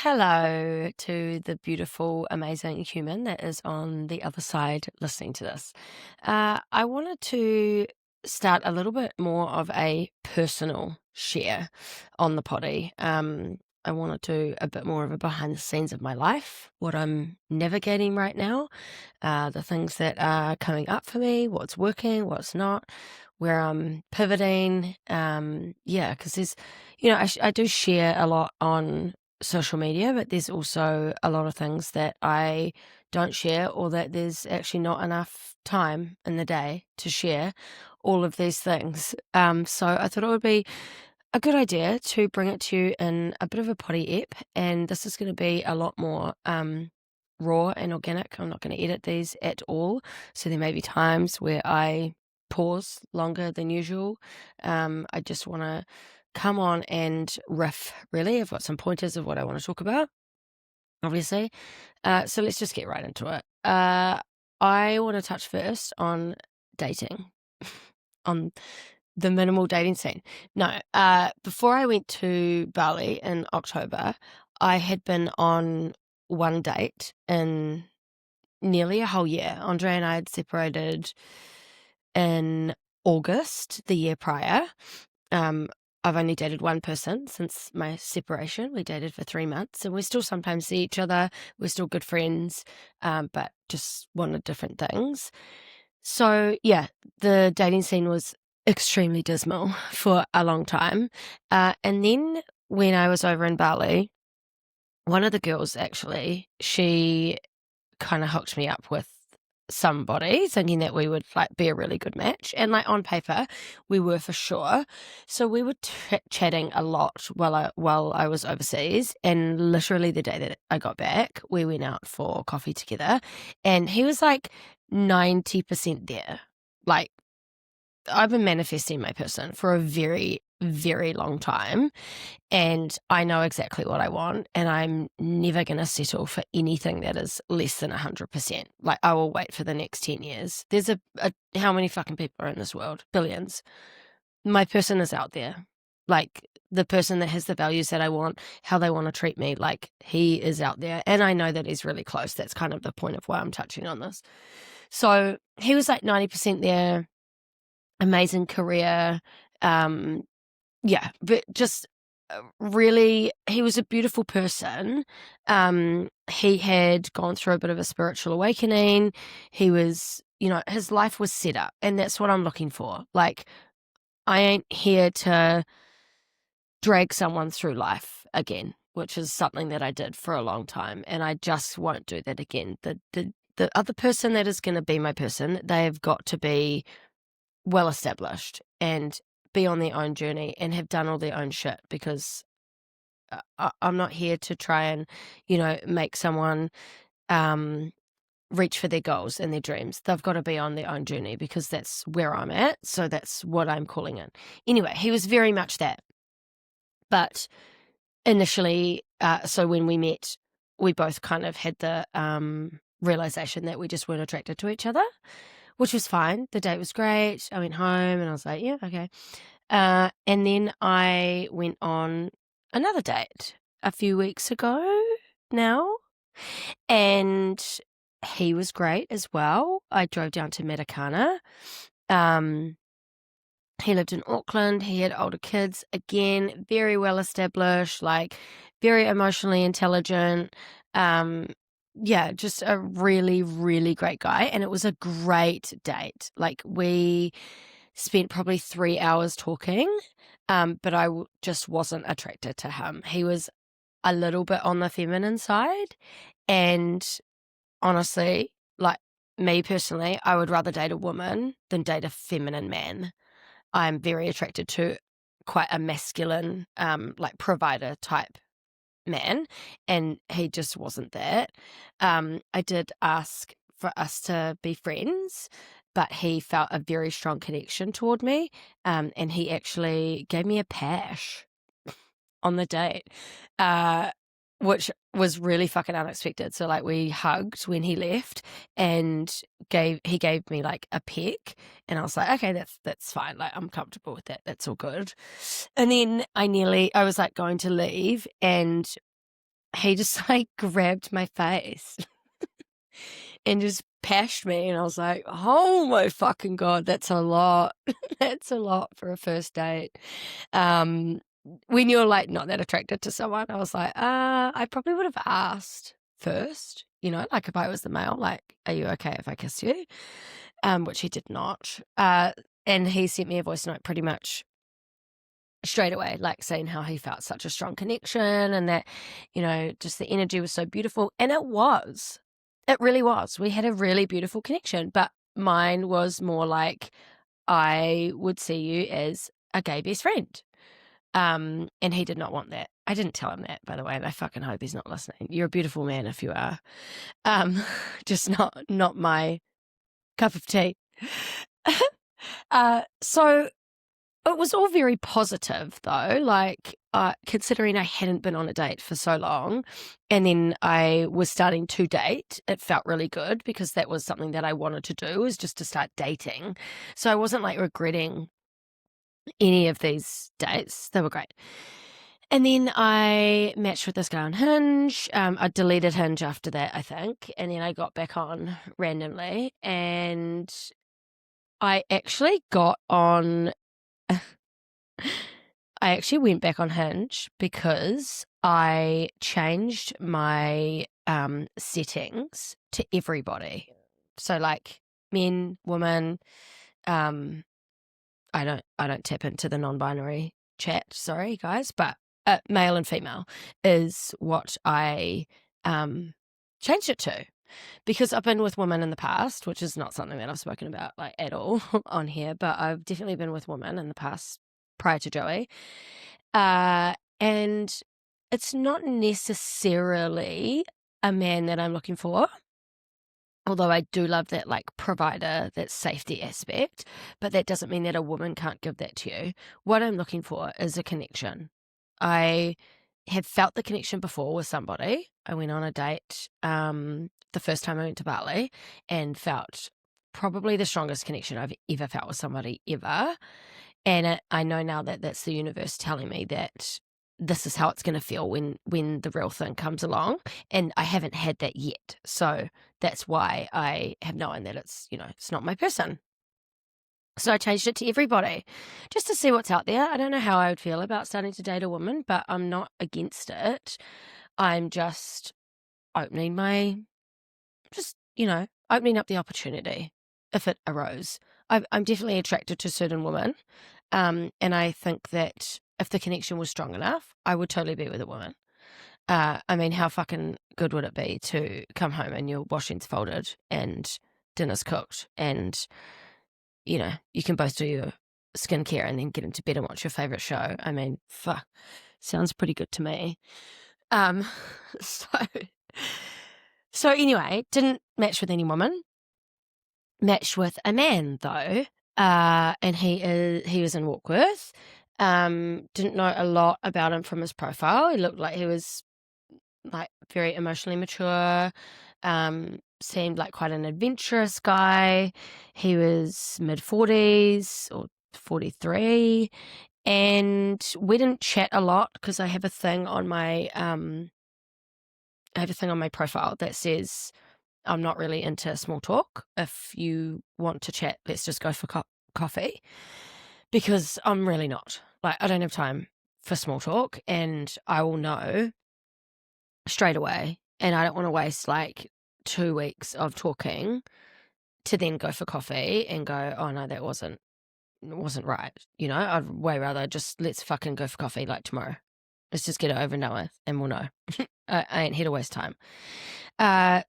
Hello to the beautiful, amazing human that is on the other side listening to this. I wanted to start a little bit more of a personal share on the potty. I want to do a bit more of a behind the scenes of my life, what I'm navigating right now, the things that are coming up for me, what's working, what's not, where I'm pivoting. Yeah, because I do share a lot on social media, but there's also a lot of things that I don't share or that there's actually not enough time in the day to share all of these things. So I thought it would be a good idea to bring it to you in a bit of a potty ep, and this is going to be a lot more raw and organic. I'm not going to edit these at all, so there may be times where I pause longer than usual. I just want to come on and riff, really. I've got some pointers of what I want to talk about, obviously. So let's just get right into it. I want to touch first on dating, on the minimal dating scene. No, before I went to Bali in October, I had been on one date in nearly a whole year. Andre and I had separated in August the year prior. I've only dated one person since my separation. We dated for 3 months, and we still sometimes see each other. We're still good friends, but just wanted different things. So, yeah, the dating scene was extremely dismal for a long time. And then when I was over in Bali, one of the girls actually, she kind of hooked me up with somebody, thinking that we would like be a really good match, and like on paper we were for sure. So we were chatting a lot while I was overseas, and literally the day that I got back we went out for coffee together, and he was like 90% there. Like, I've been manifesting my person for a very, very long time, and I know exactly what I want, and I'm never going to settle for anything that is less than 100%. Like, I will wait for the next 10 years. There's how many fucking people are in this world? Billions. My person is out there. Like, the person that has the values that I want, how they want to treat me, like, he is out there. And I know that he's really close. That's kind of the point of why I'm touching on this. So he was like 90% there, amazing career. Yeah, but just really, he was a beautiful person. He had gone through a bit of a spiritual awakening. He was, his life was set up, and that's what I'm looking for. Like, I ain't here to drag someone through life again, which is something that I did for a long time, and I just won't do that again. The other person that is going to be my person, they've got to be well established and be on their own journey and have done all their own shit, because I'm not here to try and, make someone reach for their goals and their dreams. They've got to be on their own journey, because that's where I'm at. So that's what I'm calling it. Anyway, he was very much that. But initially, so when we met, we both kind of had the realization that we just weren't attracted to each other, which was fine. The date was great. I went home and I was like, yeah, okay. And then I went on another date a few weeks ago now, and he was great as well. I drove down to Matakana. He lived in Auckland. He had older kids. Again, very well established, like very emotionally intelligent. Yeah, just a really, really great guy. And it was a great date. Like, we spent probably 3 hours talking, but I just wasn't attracted to him. He was a little bit on the feminine side, and honestly, like, me personally, I would rather date a woman than date a feminine man. I'm very attracted to quite a masculine, like, provider type man, and he just wasn't that. I did ask for us to be friends, but he felt a very strong connection toward me, and he actually gave me a pash on the date, which was really fucking unexpected. So, like, we hugged when he left, and he gave me like a peck, and I was like, okay, that's fine. Like, I'm comfortable with that. That's all good. And then I was like going to leave, and he just like grabbed my face and just pashed me, and I was like, oh my fucking God, that's a lot. That's a lot for a first date. When you're like not that attracted to someone, I was like, I probably would have asked first, like if I was the male, like, are you okay if I kiss you? Which he did not. And he sent me a voice note pretty much straight away, like saying how he felt such a strong connection and that, just the energy was so beautiful. And it was. It really was. We had a really beautiful connection, but mine was more like, I would see you as a gay best friend. And he did not want that. I didn't tell him that, by the way, and I fucking hope he's not listening. You're a beautiful man if you are. Just not my cup of tea. So it was all very positive, though, like considering I hadn't been on a date for so long and then I was starting to date, it felt really good because that was something that I wanted to do, was just to start dating. So I wasn't like regretting any of these dates. They were great. And then I matched with this guy on Hinge. I deleted Hinge after that, I think. And then I got back on randomly. And I actually got on... I actually went back on Hinge because I changed my settings to everybody. So like men, women, I don't tap into the non-binary chat, sorry guys, but male and female is what I changed it to, because I've been with women in the past, which is not something that I've spoken about like at all on here, but I've definitely been with women in the past prior to Joey. And it's not necessarily a man that I'm looking for, although I do love that like provider, that safety aspect, but that doesn't mean that a woman can't give that to you. What I'm looking for is a connection. I have felt the connection before with somebody. I went on a date the first time I went to Bali and felt probably the strongest connection I've ever felt with somebody ever. And I know now that that's the universe telling me that this is how it's going to feel when the real thing comes along. And I haven't had that yet. So that's why I have known that it's, it's not my person. So I changed it to everybody just to see what's out there. I don't know how I would feel about starting to date a woman, but I'm not against it. I'm just opening opening up the opportunity if it arose. I'm definitely attracted to certain women. And I think that if the connection was strong enough, I would totally be with a woman. I mean, how fucking good would it be to come home and your washing's folded and dinner's cooked and, you can both do your skincare and then get into bed and watch your favourite show. I mean, fuck, sounds pretty good to me. So anyway, didn't match with any woman. Matched with a man though, and he was in Warkworth. Didn't know a lot about him from his profile. He looked like he was like very emotionally mature. Seemed like quite an adventurous guy. He was mid-40s or 43, and we didn't chat a lot because I have a thing on my profile that says I'm not really into small talk. If you want to chat, let's just go for coffee, because I'm really not. Like, I don't have time for small talk, and I will know straight away, and I don't want to waste like 2 weeks of talking to then go for coffee and go, oh no, that wasn't right. I'd way rather just let's fucking go for coffee like tomorrow. Let's just get it over and done with, and we'll know. I ain't here to waste time.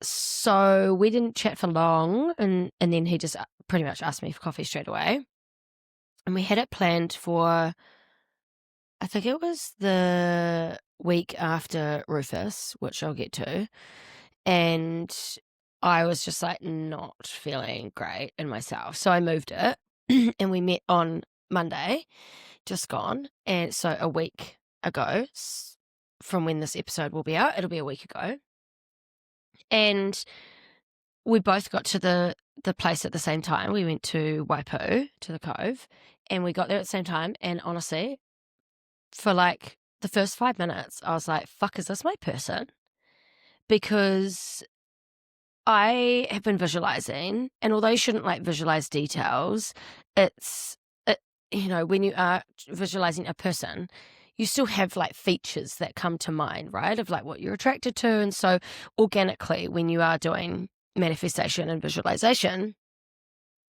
So we didn't chat for long, and then he just pretty much asked me for coffee straight away. And we had it planned for, I think it was the week after Rufus, which I'll get to. And I was just like not feeling great in myself. So I moved it and we met on Monday, just gone. And so a week ago from when this episode will be out, it'll be a week ago. And we both got to the place at the same time. We went to Waipu, to the Cove, and we got there at the same time. And honestly, for like the first 5 minutes, I was like, fuck, is this my person? Because I have been visualizing, and although you shouldn't like visualize details, it's, when you are visualizing a person, you still have like features that come to mind, right? Of like what you're attracted to. And so organically, when you are doing manifestation and visualization,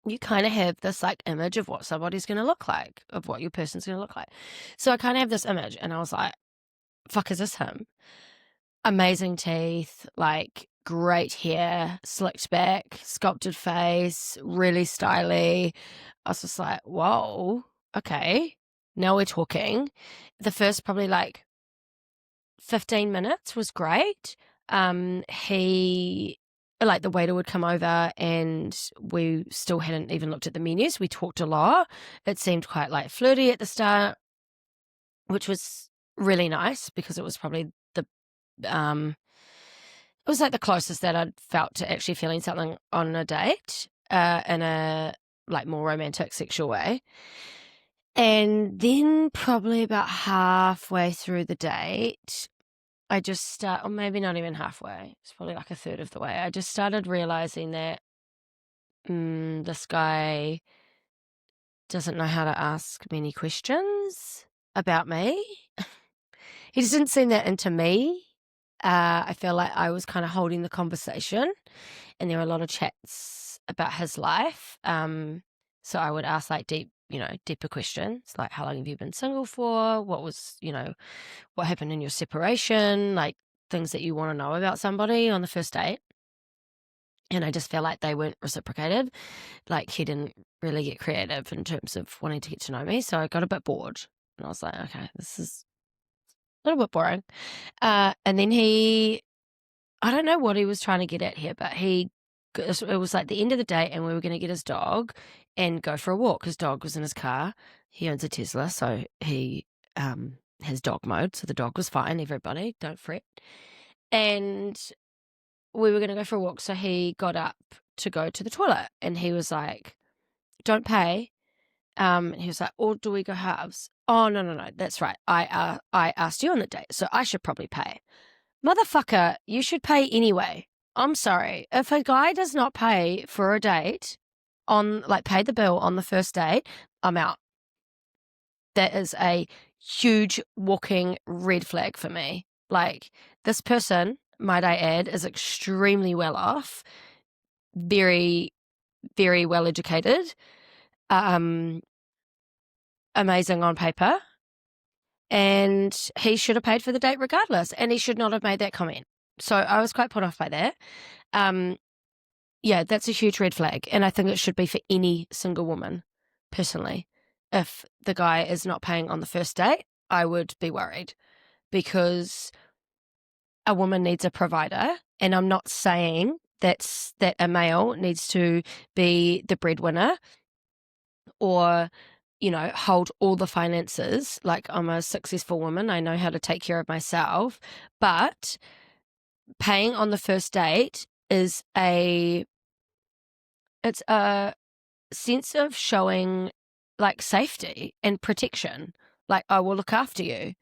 you kind of have this like image of what somebody's going to look like, of what your person's going to look like. So I kind of have this image, and I was like, fuck, is this him? Amazing teeth, like great hair, slicked back, sculpted face, really styly. I was just like, whoa, okay, now we're talking. The first probably like 15 minutes was great. He, like, the waiter would come over, and we still hadn't even looked at the menus. We talked a lot. It seemed quite like flirty at the start, which was really nice because it was probably it was like the closest that I'd felt to actually feeling something on a date, in a like more romantic, sexual way. And then probably about halfway through the date, I just or maybe not even halfway, it's probably like a third of the way, I just started realizing that this guy doesn't know how to ask many questions about me. He just didn't seem that into me. I feel like I was kind of holding the conversation, and there were a lot of chats about his life. So I would ask like deeper questions, like how long have you been single for? What was, what happened in your separation? Like things that you want to know about somebody on the first date. And I just felt like they weren't reciprocated. Like he didn't really get creative in terms of wanting to get to know me. So I got a bit bored, and I was like, okay, this is a little bit boring. And then I don't know what he was trying to get at here, but it was like the end of the day, and we were going to get his dog and go for a walk. His dog was in his car. He owns a Tesla, so he has dog mode. So the dog was fine. Everybody, don't fret. And we were going to go for a walk. So he got up to go to the toilet, and he was like, don't pay. He was like, or do we go halves? Oh, no, that's right. I asked you on the date, so I should probably pay. Motherfucker, you should pay anyway. I'm sorry. If a guy does not pay for a date pay the bill on the first date, I'm out. That is a huge walking red flag for me. Like, this person, might I add, is extremely well off, very, very well educated, amazing on paper, and he should have paid for the date regardless, and he should not have made that comment. So I was quite put off by that. Yeah, that's a huge red flag, and I think it should be for any single woman, personally. If the guy is not paying on the first date, I would be worried, because a woman needs a provider, and I'm not saying that a male needs to be the breadwinner or, hold all the finances. Like, I'm a successful woman, I know how to take care of myself, but paying on the first date it's a sense of showing like safety and protection. Like, I will look after you.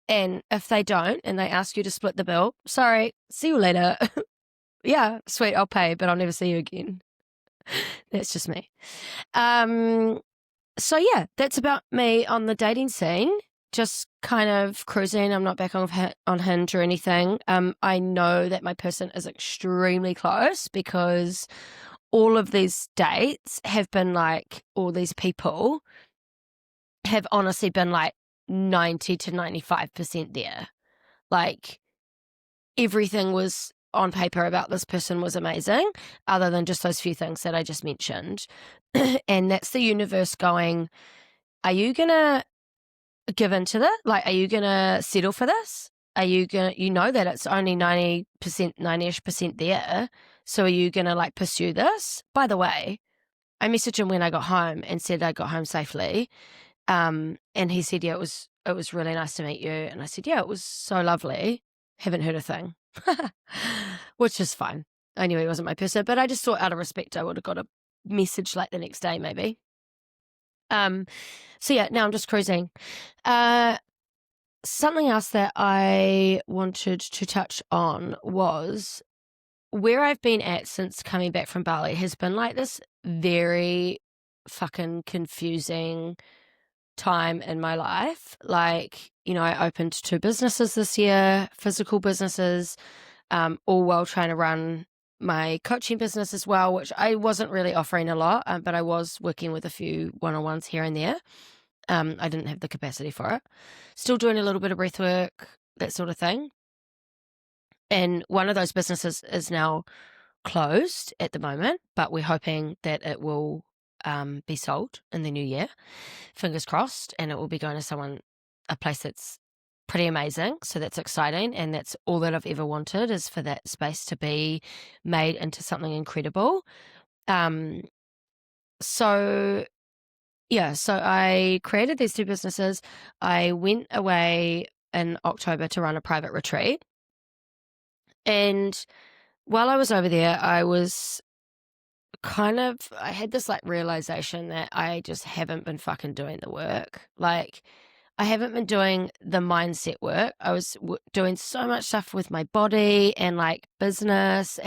And if they don't, and they ask you to split the bill, sorry, see you later. Yeah, sweet, I'll pay, but I'll never see you again. That's just me. So yeah, that's about me on the dating scene. Just kind of cruising. I'm not back on Hinge or anything. I know that my person is extremely close, because all of these dates have been like, all these people have honestly been like 90 to 95% there. Like, everything was on paper about this person was amazing, other than just those few things that I just mentioned. And that's the universe going, are you going to give into that? Like, are you going to settle for this? Are you going to, that it's only 90%, 90-ish% there. So are you going to like pursue this? By the way, I messaged him when I got home and said I got home safely. And he said, yeah, it was really nice to meet you. And I said, yeah, it was so lovely. Haven't heard a thing, which is fine. I knew he wasn't my person, but I just thought out of respect, I would have got a message like the next day, maybe. So yeah, now I'm just cruising. something else that I wanted to touch on was where I've been at since coming back from Bali has been like this very fucking confusing time in my life. Like, I opened 2 businesses this year, physical businesses, all while trying to run my coaching business as well, which I wasn't really offering a lot, but I was working with a few one-on-ones here and there. I didn't have the capacity for it. Still doing a little bit of breath work, that sort of thing. And one of those businesses is now closed at the moment, but we're hoping that it will be sold in the new year. Fingers crossed, and it will be going to a place that's pretty amazing. So that's exciting, and that's all that I've ever wanted, is for that space to be made into something incredible. So yeah, so I created these 2 businesses. I went away in October to run a private retreat, and while I was over there, I had this like realization that I just haven't been fucking doing the work. Like, I haven't been doing the mindset work. I was doing so much stuff with my body and like business,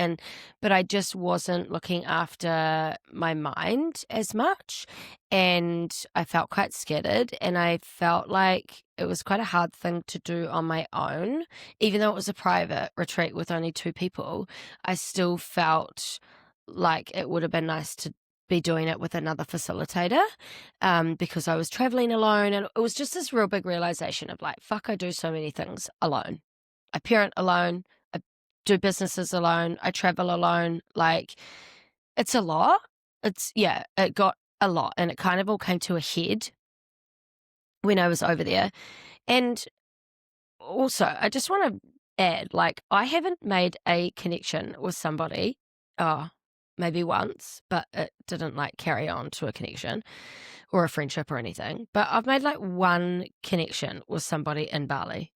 but I just wasn't looking after my mind as much. And I felt quite scattered, and I felt like it was quite a hard thing to do on my own. Even though it was a private retreat with only 2 people, I still felt like it would have been nice to be doing it with another facilitator, because I was traveling alone, and it was just this real big realization of like, fuck, I do so many things alone. I parent alone, I do businesses alone, I travel alone. Like, it's a lot. It got a lot, and it kind of all came to a head when I was over there. And also, I just want to add, like, I haven't made a connection with somebody, maybe once, but it didn't like carry on to a connection or a friendship or anything. But I've made like one connection with somebody in Bali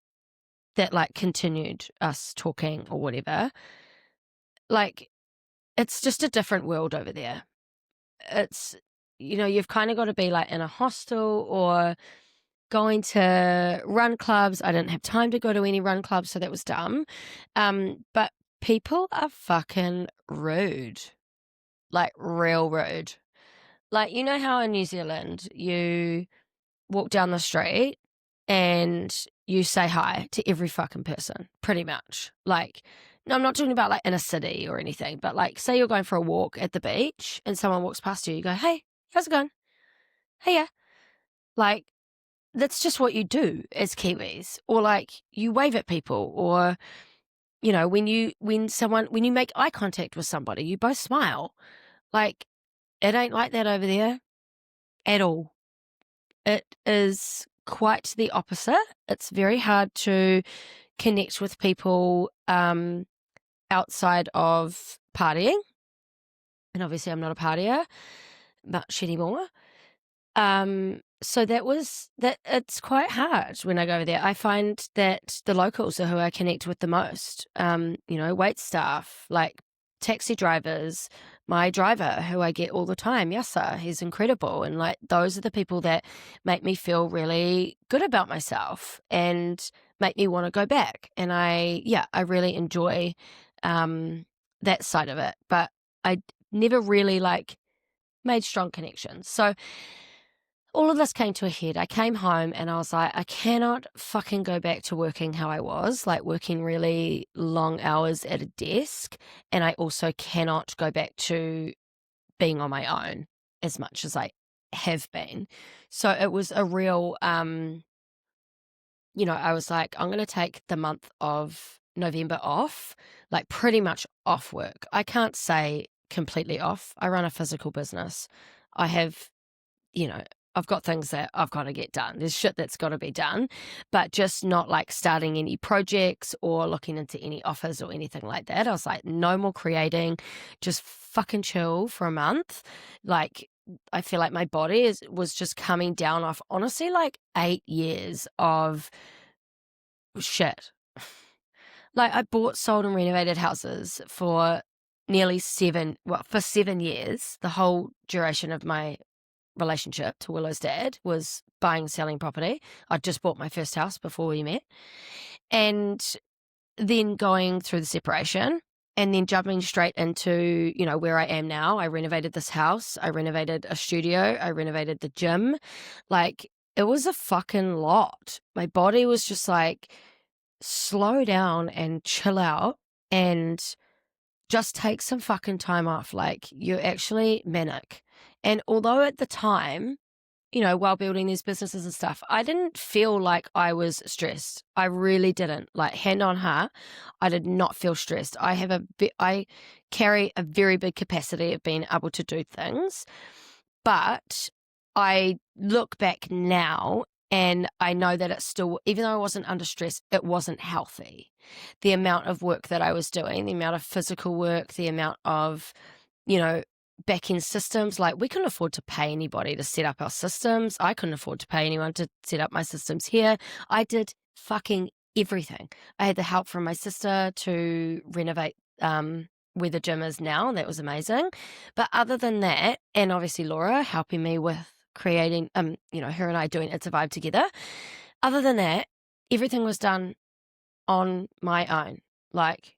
that like continued us talking or whatever. Like, it's just a different world over there. It's, you've kind of got to be like in a hostel or going to run clubs. I didn't have time to go to any run clubs, so that was dumb. But people are fucking rude, like real rude. Like, how in New Zealand you walk down the street and you say hi to every fucking person, pretty much. Like, no, I'm not talking about like in a city or anything, but like, say you're going for a walk at the beach and someone walks past you, you go, hey, how's it going? Hey, yeah. Like, that's just what you do as Kiwis. Or like, you wave at people, or, when you make eye contact with somebody, you both smile. Like, it ain't like that over there at all. It is quite the opposite. It's very hard to connect with people outside of partying. And obviously I'm not a partier much anymore. So that it's quite hard when I go over there. I find that the locals are who I connect with the most. Wait staff, like taxi drivers, my driver who I get all the time, Yasa, he's incredible. And like, those are the people that make me feel really good about myself and make me want to go back. And I really enjoy that side of it, but I never really like made strong connections. So all of this came to a head. I came home and I was like, I cannot fucking go back to working how I was, like working really long hours at a desk. And I also cannot go back to being on my own as much as I have been. So it was a real, I was like, I'm going to take the month of November off, like pretty much off work. I can't say completely off. I run a physical business. I have, I've got things that I've got to get done. There's shit that's got to be done, but just not like starting any projects or looking into any offers or anything like that. I was like, no more creating, just fucking chill for a month. Like, I feel like my body was just coming down off, honestly, like 8 years of shit. Like, I bought, sold and renovated houses for nearly 7 years, the whole duration of my relationship to Willow's dad was buying and selling property. I'd just bought my first house before we met. And then going through the separation and then jumping straight into, where I am now. I renovated this house. I renovated a studio. I renovated the gym. Like, it was a fucking lot. My body was just like, slow down and chill out and just take some fucking time off. Like, you're actually manic. And although at the time, while building these businesses and stuff, I didn't feel like I was stressed. I really didn't. Like, hand on heart, I did not feel stressed. I carry a very big capacity of being able to do things, but I look back now and I know that it's still, even though I wasn't under stress, it wasn't healthy. The amount of work that I was doing, the amount of physical work, the amount of, back-end systems, like we couldn't afford to pay anybody to set up our systems. I couldn't afford to pay anyone to set up my systems here. I did fucking everything. I had the help from my sister to renovate where the gym is now. That was amazing. But other than that, and obviously Laura helping me with creating, her and I doing It's a Vibe together. Other than that, everything was done on my own. Like,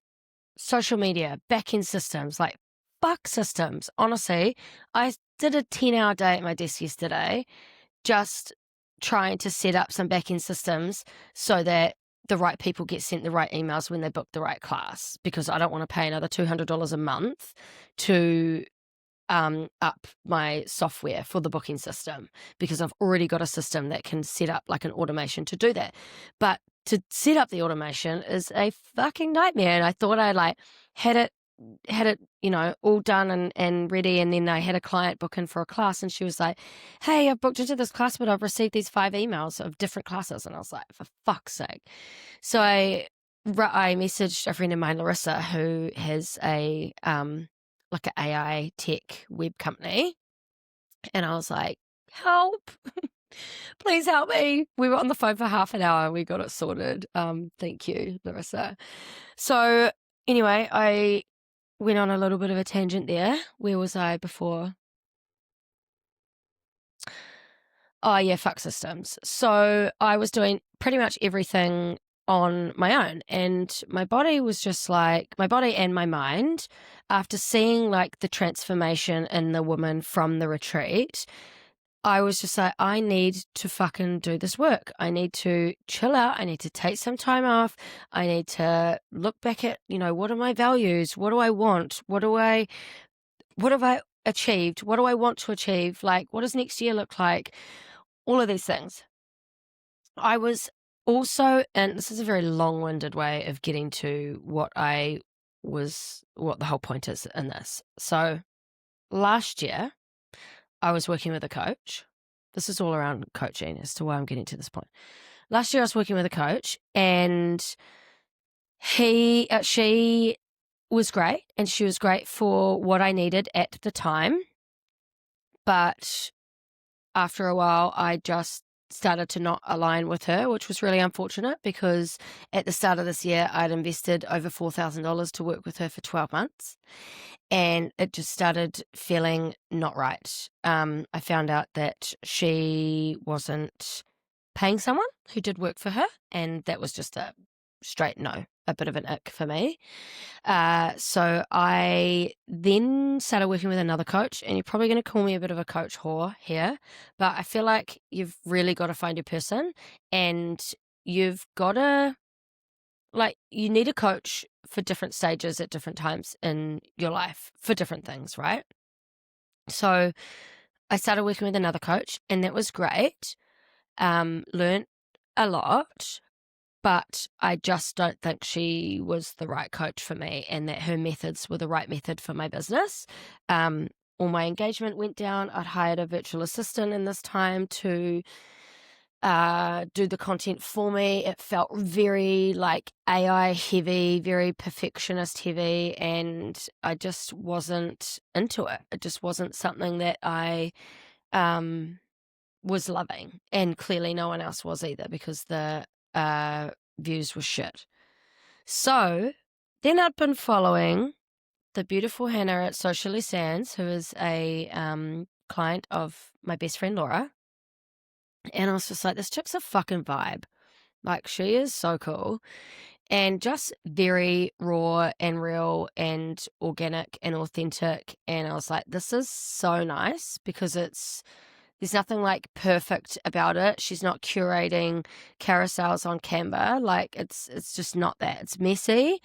social media, back-end systems, like, fuck systems. Honestly, I did a 10-hour day at my desk yesterday just trying to set up some back-end systems so that the right people get sent the right emails when they book the right class, because I don't want to pay another $200 a month to up my software for the booking system, because I've already got a system that can set up like an automation to do that. But to set up the automation is a fucking nightmare. And I thought I had it, all done and ready. And then I had a client book in for a class and she was like, hey, I've booked into this class, but I've received these 5 emails of different classes. And I was like, for fuck's sake. So I messaged a friend of mine, Larissa, who has a, like an AI tech web company. And I was like, help, please help me. We were on the phone for half an hour and we got it sorted. Thank you, Larissa. So anyway, I went on a little bit of a tangent there. Where was I before? Oh yeah, fuck systems. So I was doing pretty much everything on my own, and my body was just like, my body and my mind, after seeing like the transformation in the woman from the retreat, I was just like, I need to fucking do this work. I need to chill out. I need to take some time off. I need to look back at, what are my values? What do I want? What have I achieved? What do I want to achieve? Like, what does next year look like? All of these things. I was also, and this is a very long-winded way of getting to what the whole point is in this. So last year, I was working with a coach. This is all around coaching as to why I'm getting to this point. Last year, I was working with a coach, and she was great, and she was great for what I needed at the time. But after a while, I just started to not align with her, which was really unfortunate, because at the start of this year, I'd invested over $4,000 to work with her for 12 months. And it just started feeling not right. I found out that she wasn't paying someone who did work for her, and that was just a straight no, a bit of an ick for me. So I then started working with another coach, and you're probably going to call me a bit of a coach whore here, but I feel like you've really got to find your person, and you've got to, you need a coach for different stages at different times in your life for different things, right? So I started working with another coach, and that was great. Learned a lot, but I just don't think she was the right coach for me, and that her methods were the right method for my business. All my engagement went down. I'd hired a virtual assistant in this time to do the content for me. It felt very AI heavy, very perfectionist heavy, and I just wasn't into it. It just wasn't something that I was loving, and clearly no one else was either, because the views were shit. So then I'd been following the beautiful Hannah at Socially Sands, who is a client of my best friend Laura. And I was just like, this chick's a fucking vibe. Like, she is so cool. And just very raw and real and organic and authentic. And I was like, this is so nice because there's nothing like perfect about it. She's not curating carousels on Canva. Like, it's just not that. It's messy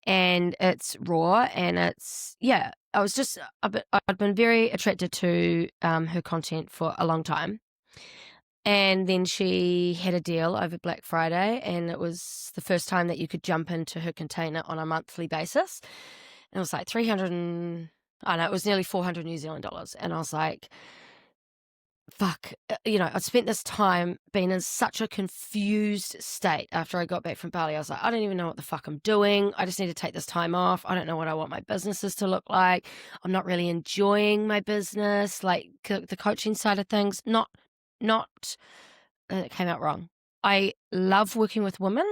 and it's raw and yeah. I'd been very attracted to her content for a long time. And then she had a deal over Black Friday, and it was the first time that you could jump into her container on a monthly basis. And it was like 300 and, I don't know, it was nearly 400 New Zealand dollars. And I was like, fuck, I'd spent this time being in such a confused state after I got back from Bali. I was like, I don't even know what the fuck I'm doing. I just need to take this time off. I don't know what I want my businesses to look like. I'm not really enjoying my business, like the coaching side of things. It came out wrong. I love working with women.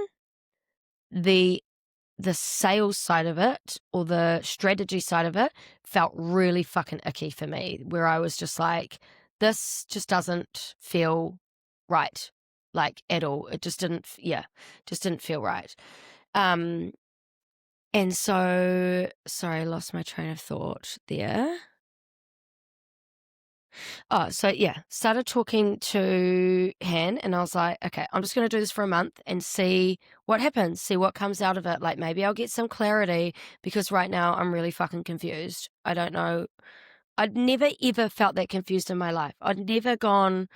The sales side of it or the strategy side of it felt really fucking icky for me, where I was just like, this just doesn't feel right, like at all. It just didn't feel right. And so, sorry, I lost my train of thought there. Oh, so yeah, started talking to Han and I was like, okay, I'm just going to do this for a month and see what happens, see what comes out of it. Like, maybe I'll get some clarity because right now I'm really fucking confused. I don't know. I'd never ever felt that confused in my life. I'd never gone,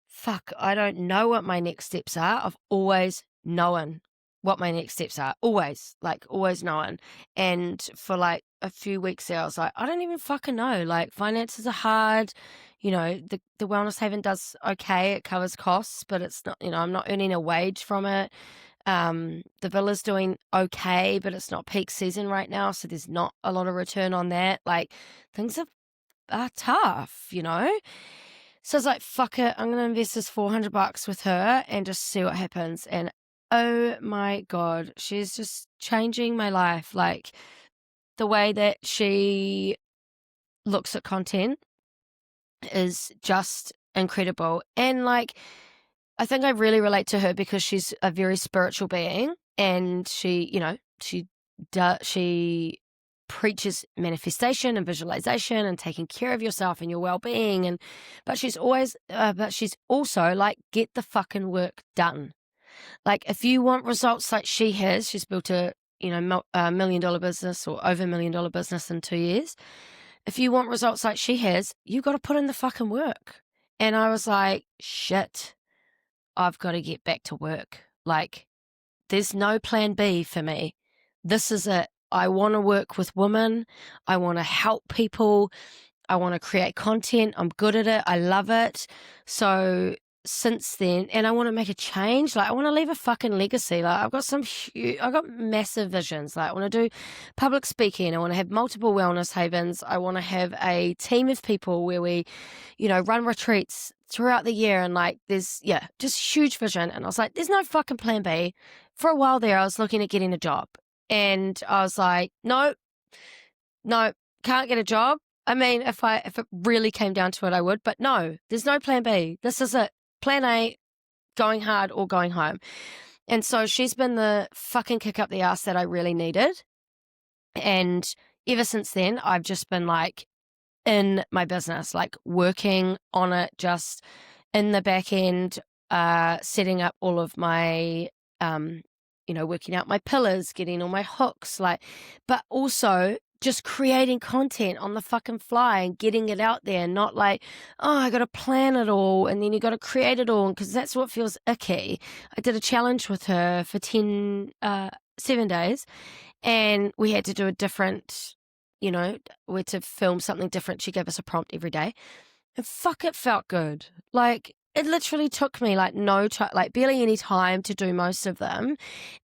fuck, I don't know what my next steps are. I've always known what my next steps are. Always known. And for like a few weeks there, I was like, I don't even fucking know. Like, finances are hard. The Wellness Haven does okay. It covers costs, but it's not, I'm not earning a wage from it. The villa's doing okay, but it's not peak season right now. So there's not a lot of return on that. Like, things are tough, So I was like, fuck it, I'm going to invest this $400 with her and just see what happens. And oh my God, she's just changing my life. Like, the way that she looks at content is just incredible. And like, I think I really relate to her because she's a very spiritual being and she preaches manifestation and visualization and taking care of yourself and your well-being, but she's also like, get the fucking work done. Like, if you want results like she has, she's built a $1 million business or over $1 million business in 2 years. If you want results like she has, you got to put in the fucking work. And I was like, shit, I've got to get back to work. Like, there's no plan B for me. This is it. I want to work with women. I want to help people. I want to create content. I'm good at it. I love it. So since then, and I want to make a change. Like, I want to leave a fucking legacy. Like, I've got massive visions. Like, I want to do public speaking. I want to have multiple wellness havens. I want to have a team of people where we, run retreats throughout the year. And like, there's, just huge vision. And I was like, there's no fucking plan B. For a while there, I was looking at getting a job. And I was like, no, can't get a job. I mean, if it really came down to it, I would. But no, there's no plan B. This is it. Plan A, going hard or going home. And so she's been the fucking kick up the ass that I really needed. And ever since then, I've just been like in my business, like working on it, just in the back end, setting up all of my, working out my pillars, getting all my hooks, but also just creating content on the fucking fly and getting it out there, not like, oh, I got to plan it all and then you got to create it all, because that's what feels icky. I did a challenge with her for 7 days, and we had to do a different, we had to film something different. She gave us a prompt every day, and fuck, it felt good. Like, it literally took me like barely any time to do most of them.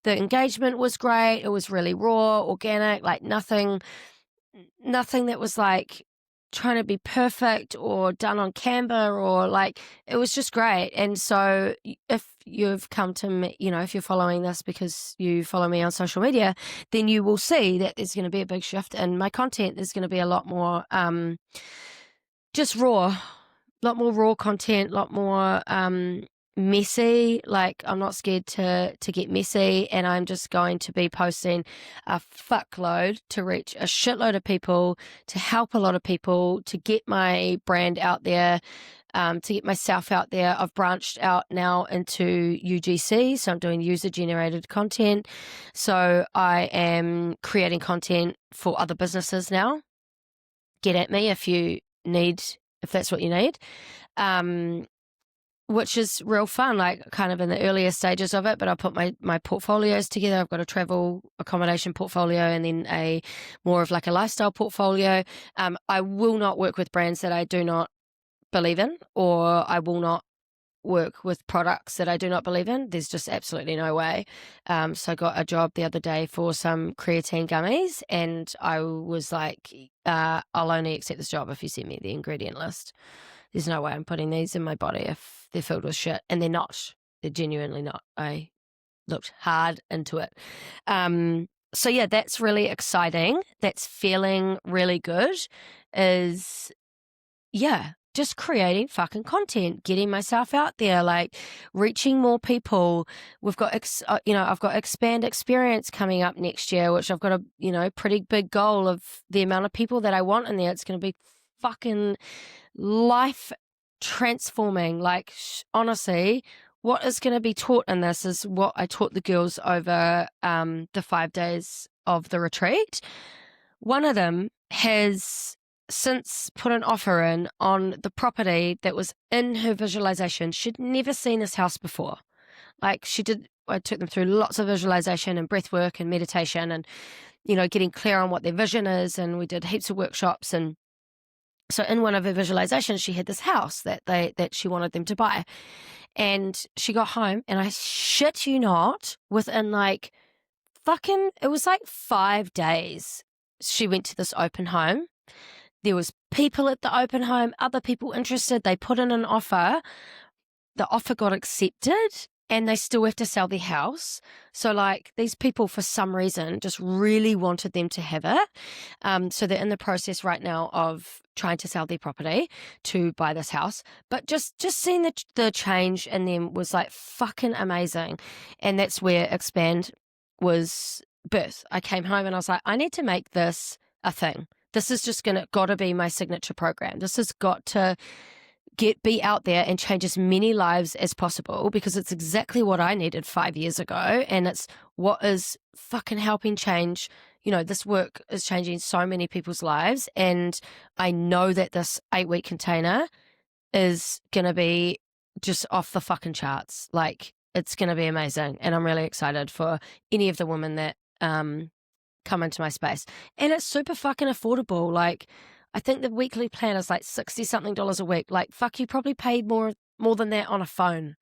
The engagement was great. It was really raw, organic, like nothing that was like trying to be perfect or done on Canva or like, it was just great. And so if you've come to me, if you're following this because you follow me on social media, then you will see that there's going to be a big shift in my content. There's going to be a lot more, just raw, a lot more raw content, a lot more messy. Like, I'm not scared to get messy, and I'm just going to be posting a fuckload to reach a shitload of people, to help a lot of people, to get my brand out there, to get myself out there. I've branched out now into UGC, so I'm doing user-generated content. So I am creating content for other businesses now. Get at me if that's what you need. Which is real fun, like kind of in the earlier stages of it, but I put my portfolios together. I've got a travel accommodation portfolio and then a more of like a lifestyle portfolio. I will not work with brands that I do not believe in, or I will not work with products that I do not believe in. There's just absolutely no way. So I got a job the other day for some creatine gummies, and I was like, I'll only accept this job if you send me the ingredient list. There's no way I'm putting these in my body if they're filled with shit. And they're not. They're genuinely not. I looked hard into it. So yeah, that's really exciting. That's feeling really good. Just creating fucking content, getting myself out there, like reaching more people. We've got, I've got Expand Experience coming up next year, which I've got a, pretty big goal of the amount of people that I want in there. It's going to be fucking life transforming. Like, honestly, what is going to be taught in this is what I taught the girls over the 5 days of the retreat. One of them has since put an offer in on the property that was in her visualization. She'd never seen this house before. Like, I took them through lots of visualization and breath work and meditation and, getting clear on what their vision is. And we did heaps of workshops. And so in one of her visualizations, she had this house that she wanted them to buy. And she got home, and I shit you not, within it was like 5 days, she went to this open home. There was people at the open home, other people interested. They put in an offer. The offer got accepted, and they still have to sell their house. So these people, for some reason, just really wanted them to have it. So they're in the process right now of trying to sell their property to buy this house. But just seeing the change in them was fucking amazing. And that's where Expand was birthed. I came home and I was like, I need to make this a thing. This is just got to be my signature program. This has got to be out there and change as many lives as possible, because it's exactly what I needed 5 years ago. And it's what is fucking helping change. This work is changing so many people's lives. And I know that this 8-week container is going to be just off the fucking charts. It's going to be amazing. And I'm really excited for any of the women that, come into my space. And it's super fucking affordable. I think the weekly plan is $60 something a week. Fuck, you probably paid more than that on a phone.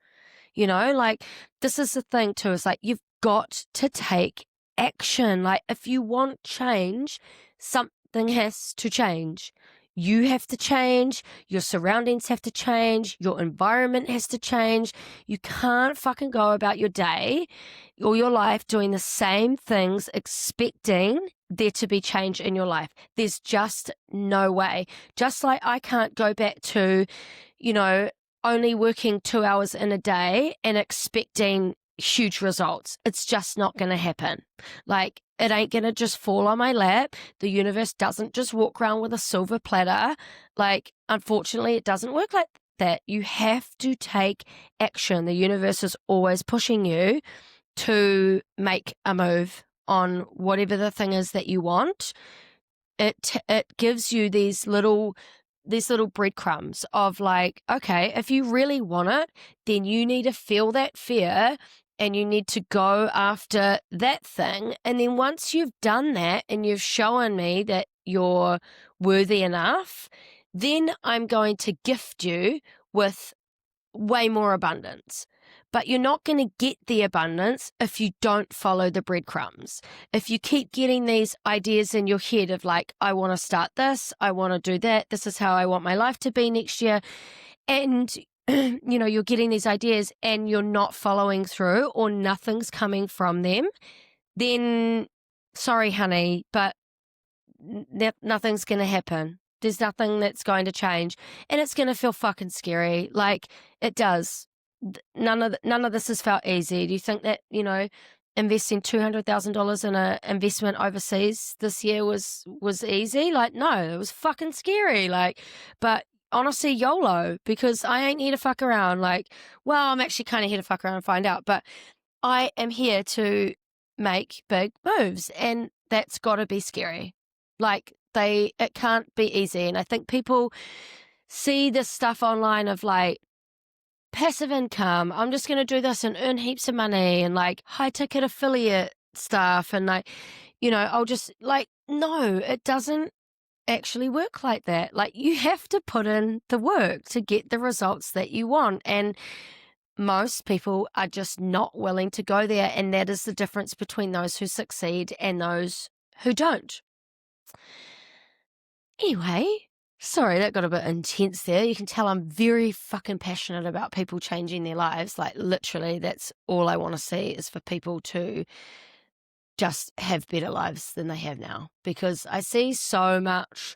This is the thing too, is you've got to take action. If you want change, something has to change. You have to change, your surroundings have to change, your environment has to change. You can't fucking go about your day or your life doing the same things expecting there to be change in your life. There's just no way. Just like I can't go back to, only working 2 hours in a day and expecting huge results. It's just not going to happen. It ain't going to just fall on my lap. The universe doesn't just walk around with a silver platter. Unfortunately, it doesn't work like that. You have to take action. The universe is always pushing you to make a move on whatever the thing is that you want. It gives you these little breadcrumbs of okay, if you really want it, then you need to feel that fear and you need to go after that thing. And then once you've done that and you've shown me that you're worthy enough, then I'm going to gift you with way more abundance. But you're not going to get the abundance if you don't follow the breadcrumbs. If you keep getting these ideas in your head of I want to start this, I want to do that, this is how I want my life to be next year, and you're getting these ideas and you're not following through, or nothing's coming from them, then sorry, honey, but nothing's going to happen. There's nothing that's going to change, and it's going to feel fucking scary. Like, it does. None of this has felt easy. Do you think that, investing $200,000 in an investment overseas this year was easy? Like, no, it was fucking scary. Like, but honestly, YOLO, because I ain't here to fuck around. Like, well, I'm actually kind of here to fuck around and find out, but I am here to make big moves, and that's got to be scary. Like, it can't be easy. And I think people see this stuff online of like passive income. I'm just going to do this and earn heaps of money, and like high ticket affiliate stuff. And like, I'll just like, no, it doesn't actually work like that. Like, you have to put in the work to get the results that you want. And most people are just not willing to go there. And that is the difference between those who succeed and those who don't. Anyway, sorry, that got a bit intense there. You can tell I'm very fucking passionate about people changing their lives. Like, literally, that's all I want to see, is for people to just have better lives than they have now. Because I see so much,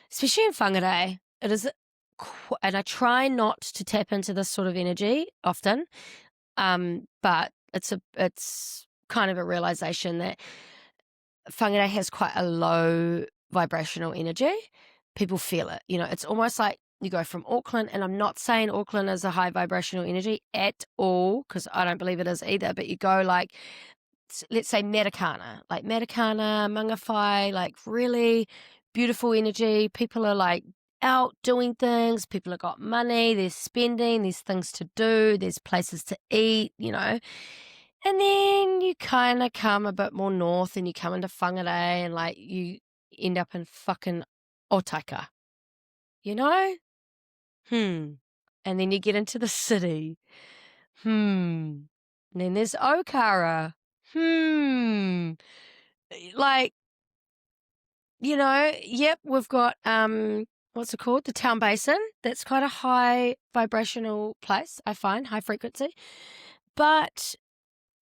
especially in whangarei, it is, and I try not to tap into this sort of energy often, but it's kind of a realization that whangarei has quite a low vibrational energy. People feel it. It's almost like you go from Auckland, and I'm not saying Auckland is a high vibrational energy at all, because I don't believe it is either, but you go like, let's say Matakana, Mangawhai, like really beautiful energy. People are like out doing things. People have got money. They're spending. There's things to do. There's places to eat, And then you kind of come a bit more north, and you come into whangarei, and like you end up in fucking Otaka, And then you get into the city. And then there's Okara. Like, yep, we've got, what's it called? The Town Basin. That's quite a high vibrational place, I find, high frequency. And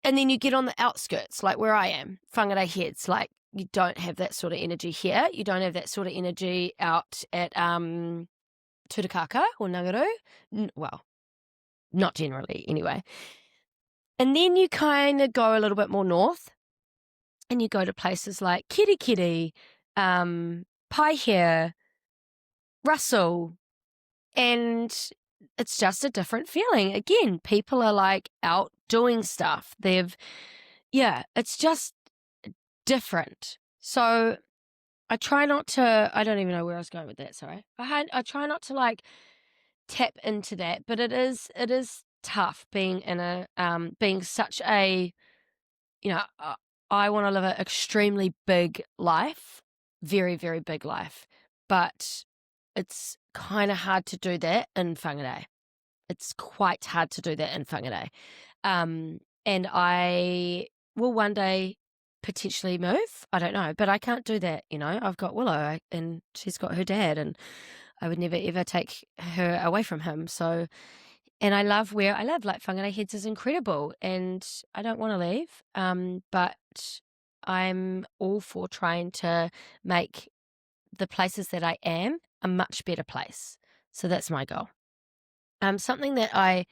then you get on the outskirts, like where I am, whangarei Heads. Like, you don't have that sort of energy here. You don't have that sort of energy out at Tutakaka or Nangaru. Well, not generally, anyway. And then you kind of go a little bit more north, and you go to places like Kirikiri, Paihia, Russell, and it's just a different feeling. Again, people are like out doing stuff. It's just different. So I try not to, I don't even know where I was going with that, sorry. I try not to like tap into that, but it is tough being in being such a, I want to live an extremely big life, very, very big life, but it's kind of hard to do that in whangarei. It's quite hard to do that in whangarei. And I will one day potentially move. I don't know, but I can't do that. I've got Willow, and she's got her dad, and I would never ever take her away from him. So, and I love where I live. Like, whangarei Heads is incredible, and I don't want to leave. But I'm all for trying to make the places that I am a much better place. So that's my goal. Something that I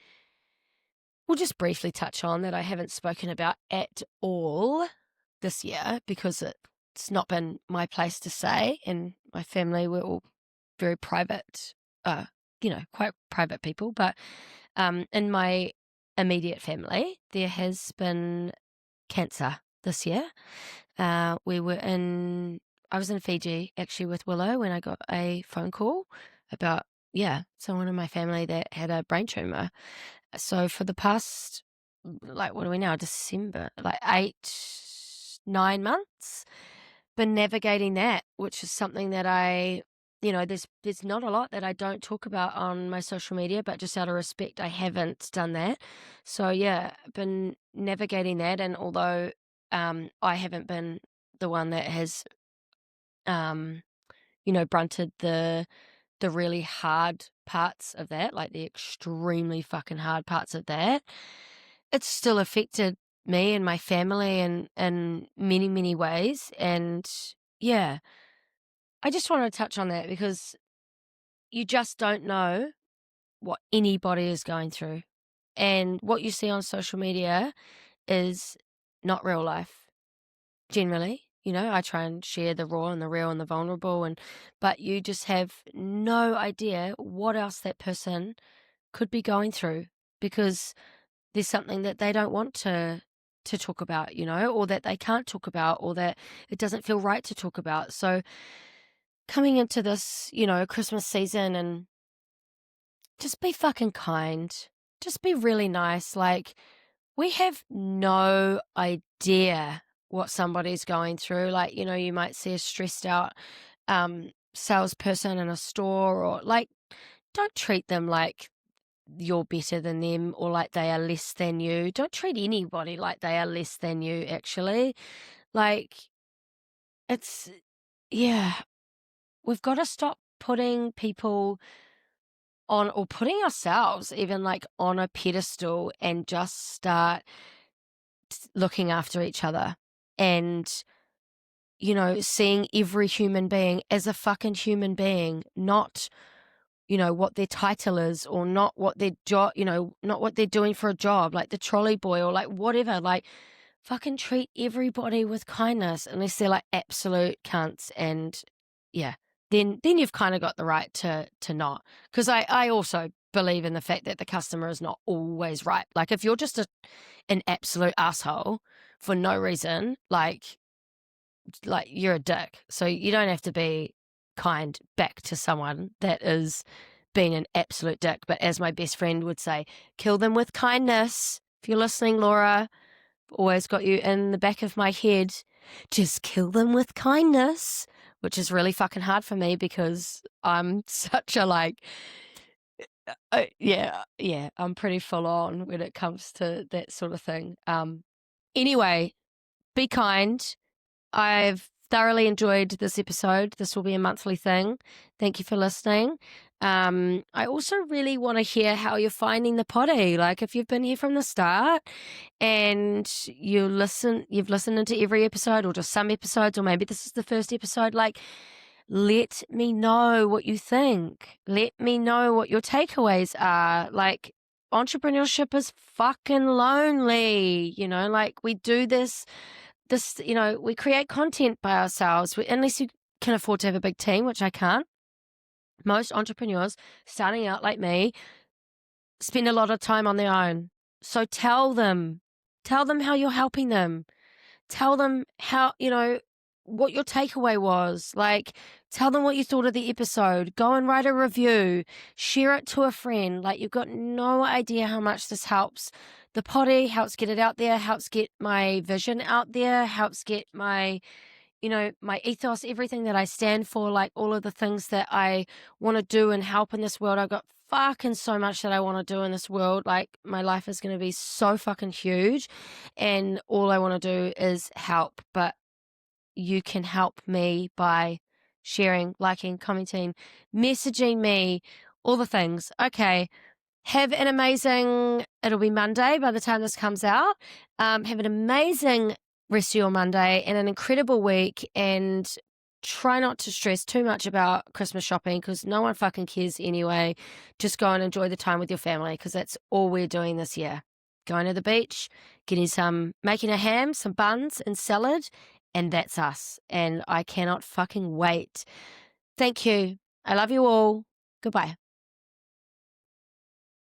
will just briefly touch on that I haven't spoken about at all this year, because it's not been my place to say, and my family, we're all very private, quite private people. But in my immediate family, there has been cancer this year. I was in Fiji actually with Willow when I got a phone call about, someone in my family that had a brain tumor. So for the past, like, what are we now? December, like 8-9 months, been navigating that, which is something that there's not a lot that I don't talk about on my social media, but just out of respect, I haven't done that. So been navigating that. And although I haven't been the one that has, brunted the really hard parts of that, like the extremely fucking hard parts of that, it's still affected me and my family in many, many ways. And I just want to touch on that, because you just don't know what anybody is going through. And what you see on social media is not real life, generally. You know, I try and share the raw and the real and the vulnerable, but you just have no idea what else that person could be going through, because there's something that they don't want to talk about, you know, or that they can't talk about, or that it doesn't feel right to talk about. So coming into this, you know, Christmas season, and just be fucking kind. Just be really nice. Like, we have no idea what somebody's going through. Like, you know, you might see a stressed out salesperson in a store, or like, don't treat them like you're better than them, or like they are less than you. Don't treat anybody like they are less than you, actually. Like, it's, yeah, we've got to stop putting people on, or putting ourselves even like on a pedestal, and just start looking after each other, and, you know, seeing every human being as a fucking human being, not, you know, what their title is, or not what their job, you know, not what they're doing for a job, like the trolley boy, or like whatever. Like, fucking treat everybody with kindness, unless they're like absolute cunts. And yeah, then you've kind of got the right to not. Because I also believe in the fact that the customer is not always right. Like, if you're just an absolute asshole for no reason, like you're a dick. So you don't have to be kind back to someone that is being an absolute dick. But as my best friend would say, kill them with kindness. If you're listening, Laura, always got you in the back of my head. Just kill them with kindness, which is really fucking hard for me, because I'm such a like, yeah, I'm pretty full on when it comes to that sort of thing. Anyway, be kind. I've thoroughly enjoyed this episode. This will be a monthly thing. Thank you for listening. I also really want to hear how you're finding the potty. Like, if you've been here from the start and you've listened into every episode, or just some episodes, or maybe this is the first episode, like, let me know what you think. Let me know what your takeaways are. Like, entrepreneurship is fucking lonely. You know, like, we do this, you know, we create content by ourselves. Unless you can afford to have a big team, which I can't. Most entrepreneurs starting out like me spend a lot of time on their own. So tell them how you're helping them. Tell them how, you know, what your takeaway was. Like, tell them what you thought of the episode. Go and write a review. Share it to a friend. Like, you've got no idea how much this helps the potty, helps get it out there, helps get my vision out there, helps get my, you know, my ethos, everything that I stand for, like all of the things that I want to do and help in this world. I've got fucking so much that I want to do in this world. Like, my life is going to be so fucking huge, and all I want to do is help. But you can help me by sharing, liking, commenting, messaging me, all the things. Okay. Have an amazing, it'll be Monday by the time this comes out. Have an amazing rest of your Monday and an incredible week, and try not to stress too much about Christmas shopping, because no one fucking cares anyway. Just go and enjoy the time with your family, because that's all we're doing this year. Going to the beach, making a ham, some buns and salad, and that's us. And I cannot fucking wait. Thank you. I love you all. Goodbye.